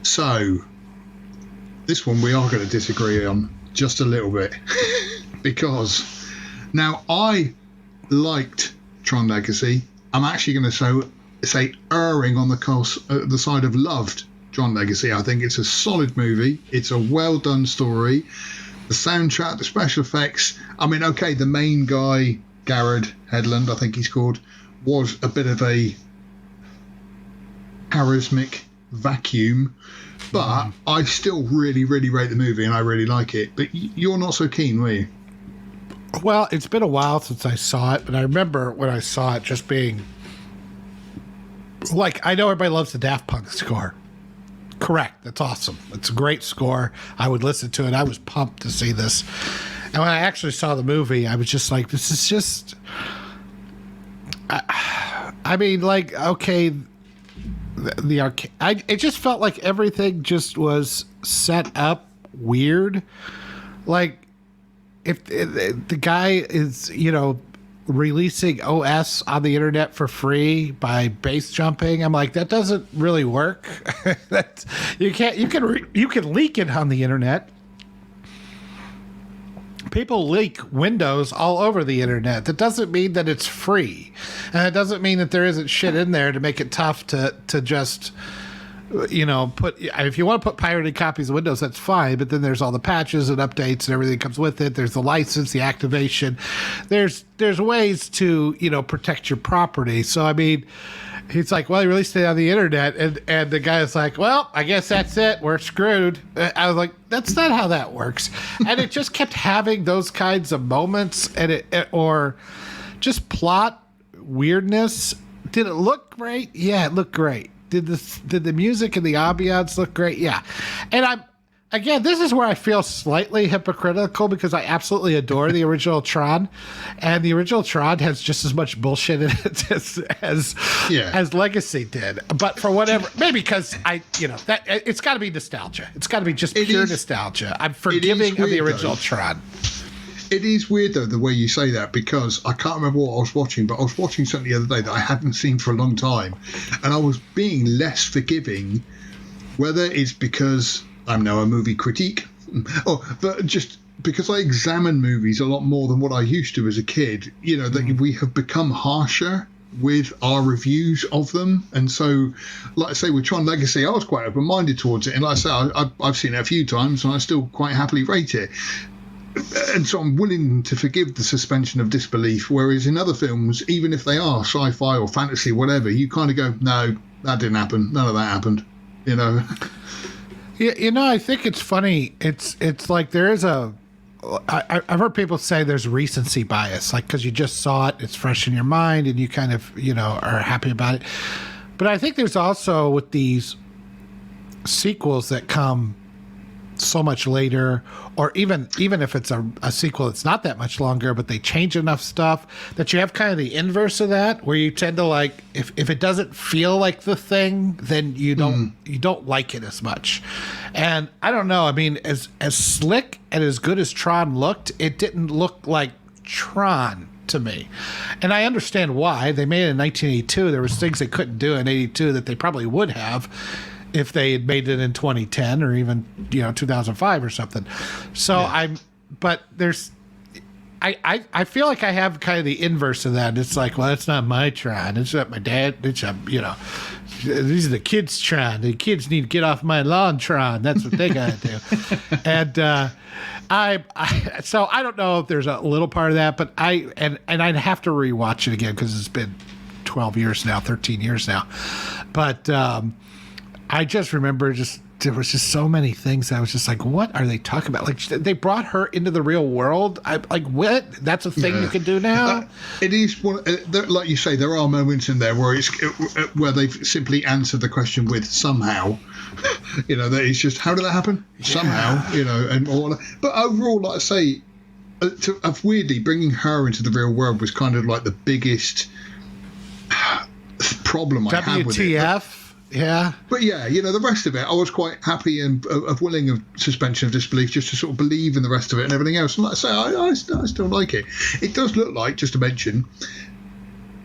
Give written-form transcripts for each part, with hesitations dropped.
So, this one we are going to disagree on just a little bit. Because, now, I liked Tron Legacy. I'm actually going to say erring on the side of loved Tron Legacy. I think it's a solid movie. It's a well-done story. The soundtrack, the special effects. I mean, okay, the main guy, Garrett Hedlund, I think he's called, was a bit of a charismatic vacuum, but I still really, really rate the movie and I really like it. But you're not so keen, were you? Well, it's been a while since I saw it, but I remember when I saw it just being like, I know everybody loves the Daft Punk score. Correct. That's awesome. It's a great score. I would listen to it. I was pumped to see this. And when I actually saw the movie, I was just like, this is just... I mean, like, okay, the arcade... It just felt like everything just was set up weird. Like, if the guy is, releasing OS on the internet for free by base jumping, I'm like, that doesn't really work. You can leak it on the internet. People leak Windows all over the internet. That doesn't mean that it's free, and it doesn't mean that there isn't shit in there to make it tough to just put. If you want to put pirated copies of Windows, that's fine. But then there's all the patches and updates and everything comes with it. There's the license, the activation. There's ways to protect your property. So I mean, he's like, well, he released it on the internet, and the guy's like, well, I guess that's it. We're screwed. I was like, that's not how that works. And it just kept having those kinds of moments, and or just plot weirdness. Did it look great? Yeah, it looked great. Did the music and the ambiance look great? Yeah. And this is where I feel slightly hypocritical because I absolutely adore the original Tron, and the original Tron has just as much bullshit in it as Legacy did. But for whatever, maybe because that it's got to be nostalgia. It's got to be just pure nostalgia. I'm forgiving of the original Tron. It is weird, though, the way you say that, because I can't remember what I was watching, but I was watching something the other day that I hadn't seen for a long time, and I was being less forgiving, whether it's because I'm now a movie critique, but just because I examine movies a lot more than what I used to as a kid, that we have become harsher with our reviews of them. And so, like I say, with Tron Legacy, I was quite open-minded towards it, and like I say, I've seen it a few times, and I still quite happily rate it. And so I'm willing to forgive the suspension of disbelief, whereas in other films, even if they are sci-fi or fantasy, whatever, you kind of go, no, that didn't happen. None of that happened, Yeah, I think it's funny. It's like there is I've heard people say there's recency bias, like because you just saw it, it's fresh in your mind, and you kind of, are happy about it. But I think there's also with these sequels that come so much later, or even if it's a sequel that's not that much longer, but they change enough stuff that you have kind of the inverse of that, where you tend to like, if it doesn't feel like the thing, then you don't like it as much. And I don't know, I mean, as slick and as good as Tron looked, it didn't look like Tron to me. And I understand why. They made it in 1982. There was things they couldn't do in 82 that they probably would have if they had made it in 2010 or even 2005 or something. So I feel like I have kind of the inverse of that. It's like, well, it's not my Tron. It's not my dad. It's these are the kids' Tron. The kids need to get off my lawn, Tron. That's what they gotta do. And so I don't know if there's a little part of that, but I'd have to rewatch it again because it's been 12 years now, 13 years now. But I just remember there was just so many things I was just like, what are they talking about? Like, they brought her into the real world. I'm like, what? That's a thing you can do now? It is one, like you say, there are moments in there where where they've simply answered the question with somehow. That it's just, how did that happen? Yeah. Somehow, and all that. But overall, like I say, weirdly, bringing her into the real world was kind of like the biggest problem I had with it. WTF? Yeah. But yeah, the rest of it, I was quite happy and of willing of suspension of disbelief just to sort of believe in the rest of it and everything else. And like I say, I still like it. It does look like, just to mention,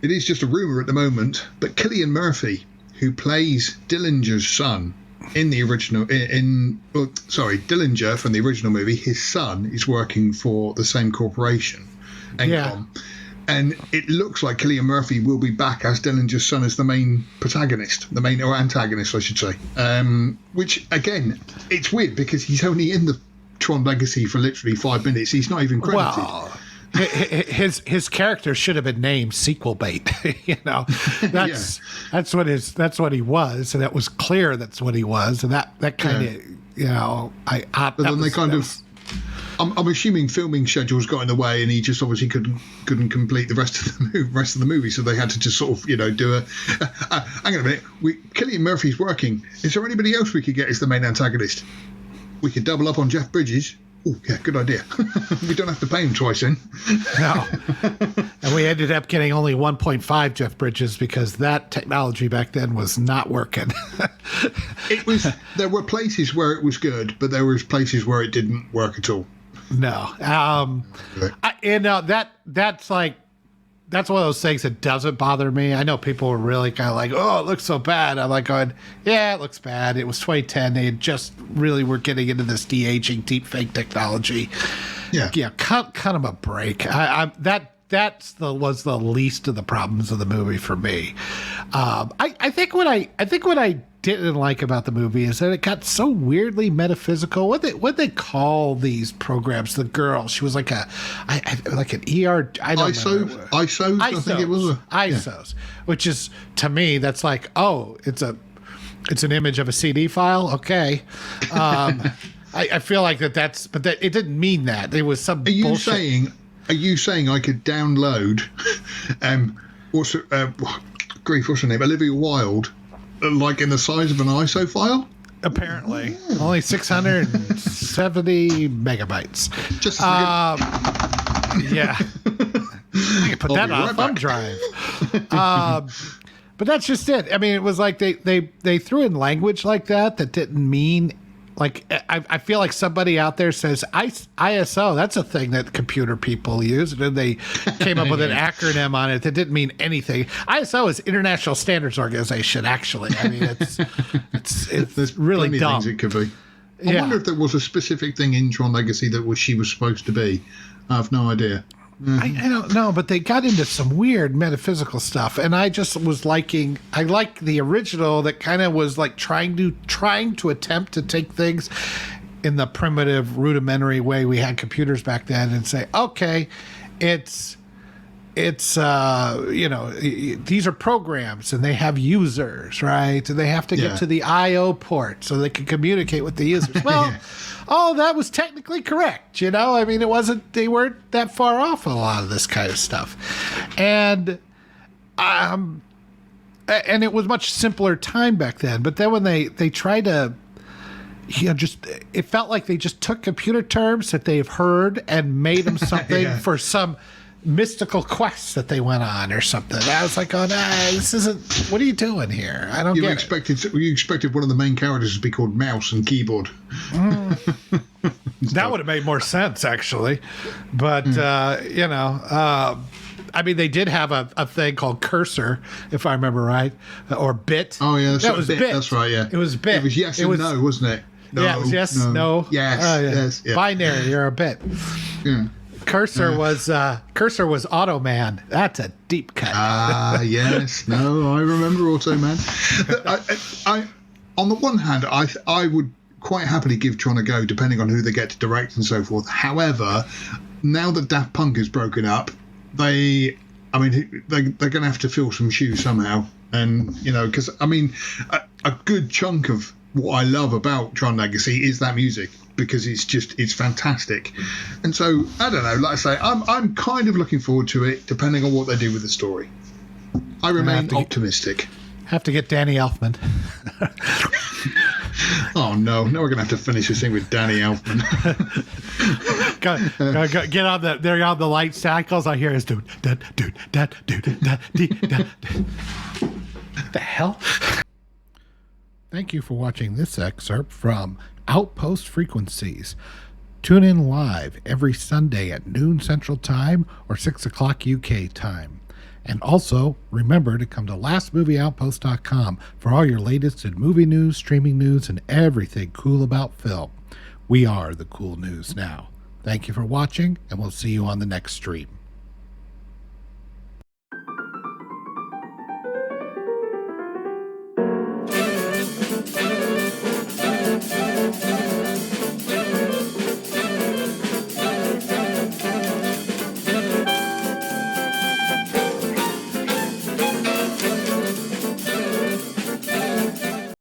it is just a rumour at the moment, but Cillian Murphy, who plays Dillinger's son, in the original, Dillinger from the original movie, his son is working for the same corporation, Encom. Yeah. And it looks like Cillian Murphy will be back as Dillinger's son as the main protagonist, or antagonist, I should say. Which, again, it's weird because he's only in the Tron Legacy for literally 5 minutes. He's not even credited. Well, his character should have been named sequel bait. That's what he was, and that was clear. That's what he was, and that kind of But then they kind of. I'm assuming filming schedules got in the way, and he just obviously couldn't complete the rest of the movie, so they had to just sort of do a. Hang on a minute, Cillian Murphy's working. Is there anybody else we could get as the main antagonist? We could double up on Jeff Bridges. Oh yeah, good idea. We don't have to pay him twice then. No, and we ended up getting only 1.5 Jeff Bridges because that technology back then was not working. There were places where it was good, but there was places where it didn't work at all. No. That's one of those things that doesn't bother me. I know people are really kind of like, oh, it looks so bad. I'm like going, yeah, it looks bad. It was 2010. They had just really were getting into this de-aging deep fake technology. Yeah. Cut them a break. That was the least of the problems of the movie for me. I think what I didn't like about the movie is that it got so weirdly metaphysical. What they call these programs? The girl, she was like an ER. I don't know. ISOs. I think it was ISOs, which is to me that's like, oh, it's an image of a CD file. Okay. I feel like that's, but that it didn't mean that. It was some. Bullshit. Are you saying I could download, what's her name? Olivia Wilde, like in the size of an ISO file? Apparently, only 670 megabytes. Just yeah. I can put that on a thumb drive. But that's just it. I mean, it was like they threw in language like that didn't mean. Like, I feel like somebody out there says ISO, that's a thing that computer people use. And then they came up with an acronym on it that didn't mean anything. ISO is International Standards Organization, actually. I mean, it's really dumb. Things it could be. I wonder if there was a specific thing in Tron Legacy that she was supposed to be. I have no idea. I don't know, but they got into some weird metaphysical stuff, and I just was I like the original that kind of was like trying to attempt to take things in the primitive, rudimentary way we had computers back then and say, okay, these are programs and they have users, right? And they have to get to the I/O port so they can communicate with the users. Well, that was technically correct. I mean, they weren't that far off a lot of this kind of stuff. And it was much simpler time back then. But then when they tried to, it felt like they just took computer terms that they've heard and made them something for some mystical quests that they went on or something. I was like, this isn't. What are you doing here? I don't get it. You expected one of the main characters to be called Mouse and Keyboard. That would have made more sense, actually. But I mean, they did have a thing called Cursor, if I remember right, or Bit. Oh yeah, that was Bit. That's right. Yeah, it was Bit. It was yes and no, wasn't it? No, yeah, it was yes, no. Yes, yes. Yeah. Binary. You're a bit. Yeah. Cursor was Automan. That's a deep cut. Yes. No, I remember Automan. I on the one hand, I would quite happily give Tron a go, depending on who they get to direct and so forth. However, now that Daft Punk is broken up, they're going to have to fill some shoes somehow. And because a good chunk of what I love about Tron Legacy is that music, because it's fantastic. And so I don't know, like I say, I'm kind of looking forward to it, depending on what they do with the story. I remain optimistic. Have to get Danny Elfman. Oh no, we're gonna have to finish this thing with Danny Elfman. go, get on the. They're on the light cycles. I hear is dude. The hell. Thank you for watching this excerpt from Outpost Frequencies. Tune in live every Sunday at noon Central Time or 6 o'clock UK time. And also, remember to come to lastmovieoutpost.com for all your latest in movie news, streaming news, and everything cool about film. We are the cool news now. Thank you for watching, and we'll see you on the next stream.